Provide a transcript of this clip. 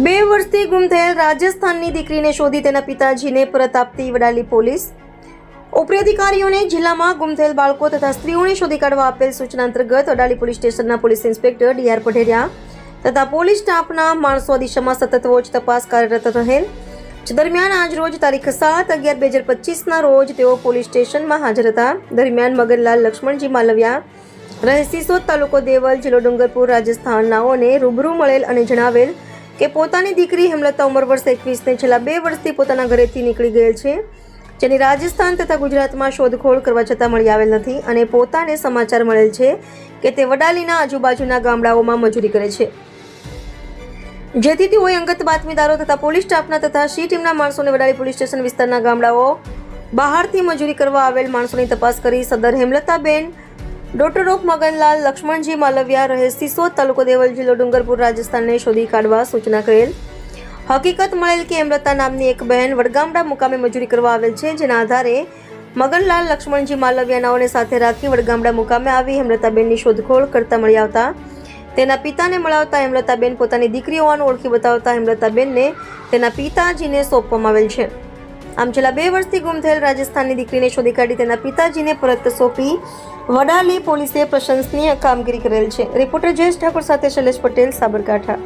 2 વર્ષથી ગુમ થયેલ રાજસ્થાનની દીકરીને શોધી તેના પિતાજીને પરત આપતી વડાલી પોલીસ ઉપરી અધિકારીઓને જિલ્લામાં ગુમ થયેલ બાળકો તથા સ્ત્રીઓને શોધી કાઢવા આપેલ સૂચના અંતર્ગત વડાલી પોલીસ સ્ટેશનના પોલીસ ઇન્સ્પેક્ટર ડીઆર પઢેરિયા તથા પોલીસ સ્ટાફના માણસો આ દિશામાં સતત વોચ તપાસ કાર્યરત રહેલ. દરમિયાન આજ રોજ તારીખ 7/11/2025ના રોજ તેઓ પોલીસ સ્ટેશનમાં હાજર હતા. દરમિયાન મગનલાલ લક્ષ્મણજી માલવિયા રહે સિસોદ તાલુકો દેવલ જિલ્લો ડુંગરપુર રાજસ્થાનનાઓને રૂબરૂ મળેલ અને જણાવેલ કે પોતાની દીકરી હેમલતા ઉંમર વર્ષ 21ને છેલ્લા 2 વર્ષથી પોતાના ઘરેથી નીકળી ગયેલ છે, જેની રાજસ્થાન તથા ગુજરાતમાં શોધખોળ કરવા છતાં મળી આવેલ નથી અને પોતાને સમાચાર મળેલ છે કે તે વડાલીના આજુબાજુના ગામડાઓમાં મજૂરી કરે છે, જેથી તેઓએ અંગત બાતમીદારો તથા પોલીસ સ્ટાફના તથા સી ટીમના માણસોને વડાલી પોલીસ સ્ટેશન વિસ્તારના ગામડાઓ બહારથી મજૂરી કરવા આવેલ માણસોની તપાસ કરી સદર હેમલતાબેન ડોટર ઓફ મગનલાલ લક્ષ્મણજી માલવિયા રહે સિસોદ તાલુકો દેવલ જિલ્લો ડુંગરપુર રાજસ્થાનને શોધી કાઢવા સૂચના કરેલ. હકીકત મળેલ કે હેમલતા નામની એક બહેન વડગામડા મુકામે મજૂરી કરવા આવેલ છે, જેના આધારે મગનલાલ લક્ષ્મણજી માલવિયાનાઓને સાથે રાખી વડગામડા મુકામે આવી હેમલતાબેનની શોધખોળ કરતા મળી આવતા તેના પિતાને મળાવતા હેમલતાબેન પોતાની દીકરી હોવાનું ઓળખી બતાવતા હેમલતાબેનને તેના પિતાજીને સોંપવામાં આવેલ છે. આમ છેલ્લા 2 વર્ષથી ગુમ થયેલ રાજસ્થાનની દીકરીને શોધી કાઢી તેના પિતાજીને પરત સોંપી વડાલી પોલીસે પ્રશંસનીય કામગીરી કરેલ છે. રિપોર્ટર જયેશ ઠાકોર સાથે શૈલેષ પટેલ, સાબરકાંઠા.